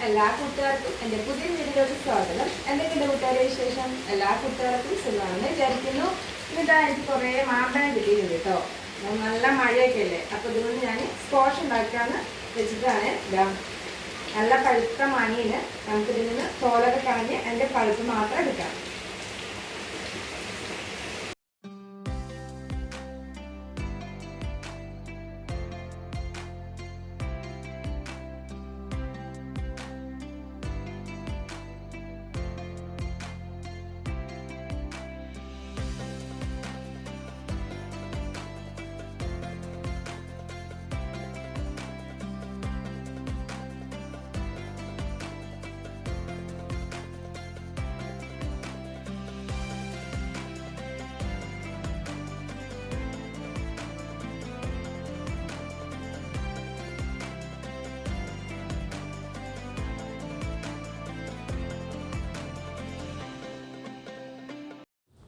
എല്ലാ കൂട്ടുകാർക്കും എൻ്റെ പുതിയ വീഡിയോയിലേക്ക് സ്വാഗതം. എന്തൊക്കെയുണ്ട് കൂട്ടുകാരെ വിശേഷം? എല്ലാ കൂട്ടുകാർക്കും സുഖമാണെന്ന് വിചാരിക്കുന്നു. ഇതാ എനിക്ക് കുറേ മാമ്പഴം കിട്ടിയിട്ടുണ്ട് കേട്ടോ. നല്ല മഴയൊക്കെ അല്ലേ, അപ്പോൾ ഇതുകൊണ്ട് ഞാൻ സ്ക്വാഷ് ഉണ്ടാക്കാമെന്ന് വെച്ചിട്ടാണ്. ഇതാ നല്ല പഴുത്ത മാങ്ങയിൽ നമുക്കിതിൽ നിന്ന് തോലൊക്കെ കളഞ്ഞ് അതിൻ്റെ പഴുപ്പ് മാത്രം എടുക്കാം.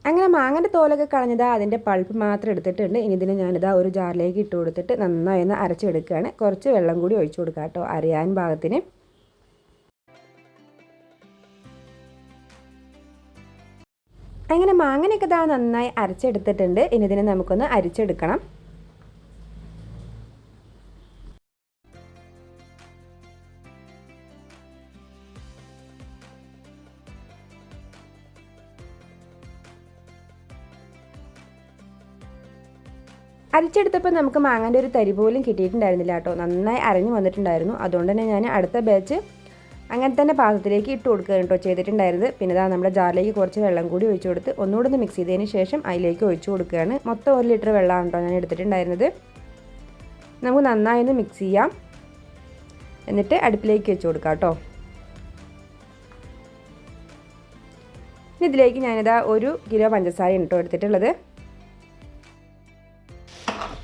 അങ്ങനെ മാങ്ങൻ്റെ തോലൊക്കെ കളഞ്ഞതാ അതിൻ്റെ പൾപ്പ് മാത്രം എടുത്തിട്ടുണ്ട്. ഇനി ഇതിന് ഞാനിതാ ഒരു ജാറിലേക്ക് ഇട്ട് കൊടുത്തിട്ട് നന്നായി ഒന്ന് അരച്ചെടുക്കുകയാണ്. കുറച്ച് വെള്ളം കൂടി ഒഴിച്ചു കൊടുക്കാം കേട്ടോ, അരയാൻ പാകത്തിന്. അങ്ങനെ മാങ്ങനൊക്കെ ഇതാ നന്നായി അരച്ചെടുത്തിട്ടുണ്ട്. ഇനി ഇതിനെ നമുക്കൊന്ന് അരിച്ചെടുക്കണം. അരിച്ചെടുത്തപ്പോൾ നമുക്ക് മാങ്ങൻ്റെ ഒരു തരി പോലും കിട്ടിയിട്ടുണ്ടായിരുന്നില്ല കേട്ടോ. നന്നായി അരഞ്ഞു വന്നിട്ടുണ്ടായിരുന്നു. അതുകൊണ്ട് തന്നെ ഞാൻ അടുത്ത ബാച്ച് അങ്ങനെ തന്നെ പാത്രത്തിലേക്ക് ഇട്ട് കൊടുക്കുക കേട്ടോ ചെയ്തിട്ടുണ്ടായിരുന്നത്. പിന്നെ ഇതാ നമ്മുടെ ജാറിലേക്ക് കുറച്ച് വെള്ളം കൂടി ഒഴിച്ചു കൊടുത്ത് ഒന്നുകൂടി ഒന്ന് മിക്സ് ചെയ്തതിന് ശേഷം അതിലേക്ക് ഒഴിച്ചു കൊടുക്കുകയാണ്. മൊത്തം 1 ലിറ്റർ വെള്ളമാണ് കേട്ടോ ഞാൻ എടുത്തിട്ടുണ്ടായിരുന്നത്. നമുക്ക് നന്നായി ഒന്ന് മിക്സ് ചെയ്യാം. എന്നിട്ട് അടുപ്പിലേക്ക് വെച്ച് കൊടുക്കാം കേട്ടോ. ഇതിലേക്ക് ഞാനിതാ 1 കിലോ പഞ്ചസാര കേട്ടോ എടുത്തിട്ടുള്ളത്.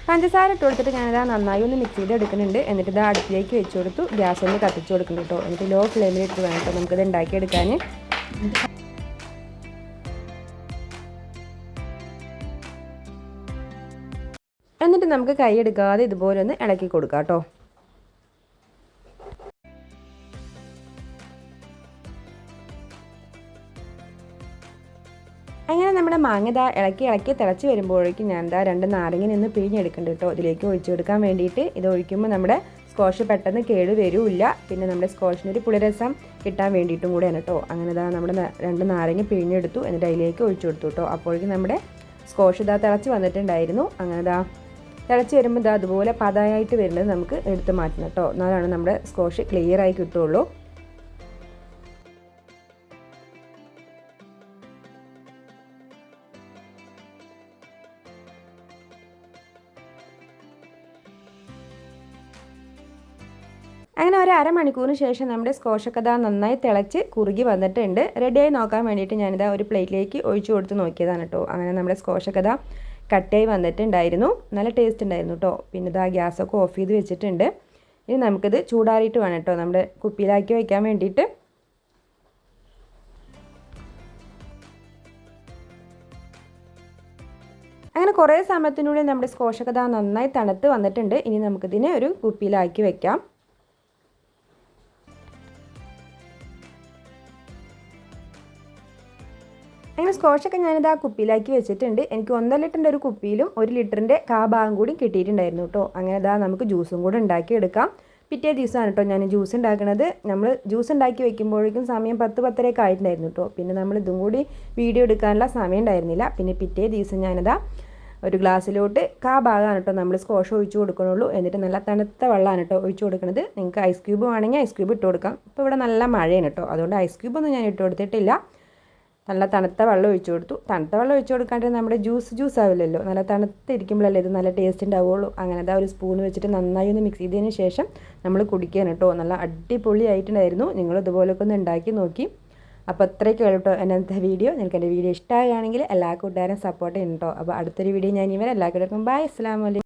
പഞ്ചസാര ഇട്ട് കൊടുത്തിട്ട് ഞാനിതാ നന്നായി ഒന്ന് മിക്സ് ചെയ്ത് എടുക്കുന്നുണ്ട്. എന്നിട്ട് ഇതാ അടുപ്പിലേക്ക് വെച്ച് കൊടുത്തു. ഗ്യാസ് ഒന്ന് കത്തിച്ച് കൊടുക്കുന്നുണ്ട് കേട്ടോ. എന്നിട്ട് ലോ ഫ്ലെയിമിൽ ഇട്ട് വേണം കേട്ടോ നമുക്കിത് ഉണ്ടാക്കിയെടുക്കാൻ. എന്നിട്ട് നമുക്ക് കൈ എടുക്കാതെ ഇതുപോലെ ഒന്ന് ഇളക്കി കൊടുക്കാം കേട്ടോ. അങ്ങനെ നമ്മുടെ മാങ്ങ ഇതാ ഇളക്കി തിളച്ച് വരുമ്പോഴേക്കും ഞാൻ ഇതാ 2 നാരങ്ങ നിന്ന് പിഴിഞ്ഞെടുക്കുന്നുണ്ട് കേട്ടോ ഇതിലേക്ക് ഒഴിച്ചു കൊടുക്കാൻ വേണ്ടിയിട്ട്. ഇത് ഒഴിക്കുമ്പോൾ നമ്മുടെ സ്ക്വാഷ് പെട്ടെന്ന് കേട് വരില്ല. പിന്നെ നമ്മുടെ സ്ക്വാഷിനൊരു പുളിരസം കിട്ടാൻ വേണ്ടിയിട്ടും കൂടെയാണ് കേട്ടോ. അങ്ങനെ ഇതാ നമ്മുടെ 2 നാരങ്ങ പിഴിഞ്ഞെടുത്തു. എന്നിട്ട് അതിലേക്ക് ഒഴിച്ചു കൊടുത്തു കേട്ടോ. അപ്പോഴേക്കും നമ്മുടെ സ്ക്വാഷ് ഇതാ തിളച്ച് വന്നിട്ടുണ്ടായിരുന്നു. അങ്ങനെ ഇതാ തിളച്ച് വരുമ്പോൾ ഇതാ അതുപോലെ പതയായിട്ട് വരുന്നത് നമുക്ക് എടുത്ത് മാറ്റണം കേട്ടോ. എന്നാലാണ് നമ്മുടെ സ്ക്വാഷ് ക്ലിയർ ആയി കിട്ടുള്ളൂ. അങ്ങനെ ഒരു അരമണിക്കൂറിന് ശേഷം നമ്മുടെ സ്ക്വാഷൊക്കെ ഇതാ നന്നായി തിളച്ച് കുറുകി വന്നിട്ടുണ്ട്. റെഡിയായി നോക്കാൻ വേണ്ടിയിട്ട് ഞാനിതാ ഒരു പ്ലേറ്റിലേക്ക് ഒഴിച്ചു കൊടുത്ത് നോക്കിയതാണ് കേട്ടോ. അങ്ങനെ നമ്മുടെ സ്ക്വാഷൊക്കെ ഇതാ കട്ടായി വന്നിട്ടുണ്ടായിരുന്നു. നല്ല ടേസ്റ്റ് ഉണ്ടായിരുന്നു കേട്ടോ. പിന്നെ ഇതാ ഗ്യാസൊക്കെ ഓഫ് ചെയ്ത് വെച്ചിട്ടുണ്ട്. ഇനി നമുക്കിത് ചൂടാറിയിട്ട് വേണം കേട്ടോ നമ്മുടെ കുപ്പിയിലാക്കി വയ്ക്കാൻ വേണ്ടിയിട്ട്. അങ്ങനെ കുറേ സമയത്തിനുള്ളിൽ നമ്മുടെ സ്ക്വാഷൊക്കെ ഇതാ നന്നായി തണുത്ത് വന്നിട്ടുണ്ട്. ഇനി നമുക്കിതിനെ ഒരു കുപ്പിയിലാക്കി വെക്കാം. അങ്ങനെ സ്ക്വാഷൊക്കെ ഞാനിത് ആ കുപ്പിയിലാക്കി വെച്ചിട്ടുണ്ട്. എനിക്ക് 1.5 ലിറ്ററിൻ്റെ ഒരു കുപ്പിയിലും 1 ലിറ്ററിൻ്റെ ഭാഗം കൂടി കിട്ടിയിട്ടുണ്ടായിരുന്നു കേട്ടോ. അങ്ങനെ ഇതാ നമുക്ക് ജ്യൂസും കൂടെ ഉണ്ടാക്കിയെടുക്കാം. പിറ്റേ ദിവസമാണ് കേട്ടോ ഞാൻ ജ്യൂസ് ഉണ്ടാക്കുന്നത്. നമ്മൾ ജ്യൂസ് ഉണ്ടാക്കി വെക്കുമ്പോഴേക്കും സമയം 10-10:30 ആയിട്ടുണ്ടായിരുന്നു കേട്ടോ. പിന്നെ നമ്മൾ ഇതും കൂടി വീഡിയോ എടുക്കാനുള്ള സമയം ഉണ്ടായിരുന്നില്ല. പിന്നെ പിറ്റേ ദിവസം ഞാനിതാ ഒരു ഗ്ലാസ്സിലോട്ട് ഭാഗമാണ് കേട്ടോ നമ്മൾ സ്ക്വാഷ് ഒഴിച്ചു കൊടുക്കണുള്ളൂ. എന്നിട്ട് നല്ല തണുത്ത വെള്ളമാണ് കേട്ടോ ഒഴിച്ചു കൊടുക്കുന്നത്. നിങ്ങൾക്ക് ഐസ് ക്യൂബ് വേണമെങ്കിൽ ഐസ് ക്യൂബ് ഇട്ട് കൊടുക്കാം. ഇപ്പോൾ ഇവിടെ നല്ല മഴയാണ് കേട്ടോ. അതുകൊണ്ട് ഐസ് ക്യൂബൊന്നും ഞാൻ ഇട്ട് കൊടുത്തിട്ടില്ല. നല്ല തണുത്ത വെള്ളം ഒഴിച്ചു കൊടുത്തു. തണുത്ത വെള്ളം ഒഴിച്ചു കൊടുക്കാണ്ട് നമ്മുടെ ജ്യൂസ് ആവില്ലല്ലോ. നല്ല തണുത്തിരിക്കുമ്പോഴല്ലേ ഇത് നല്ല ടേസ്റ്റ് ഉണ്ടാവുള്ളൂ. അങ്ങനെ അതാ ഒരു സ്പൂൺ വെച്ചിട്ട് നന്നായി ഒന്ന് മിക്സ് ചെയ്തതിന് ശേഷം നമ്മൾ കുടിക്കാൻ കേട്ടോ. നല്ല അടിപൊളി ആയിട്ടുണ്ടായിരുന്നു. നിങ്ങൾ ഇതുപോലൊക്കെ ഒന്ന് ഉണ്ടാക്കി നോക്കി. അപ്പോൾ അത്രയൊക്കെ കേട്ടോ എന്നത്തെ വീഡിയോ. നിങ്ങൾക്ക് എൻ്റെ വീഡിയോ ഇഷ്ടമാകുകയാണെങ്കിൽ എല്ലാ കൂട്ടുകാരും സപ്പോർട്ട് ചെയ്യണം കേട്ടോ. അപ്പോൾ അടുത്തൊരു വീഡിയോ ഞാൻ ഇവരെ എല്ലാ കൂട്ടുകാർക്കും ബൈ. അസ്സലാമു അലൈക്കും.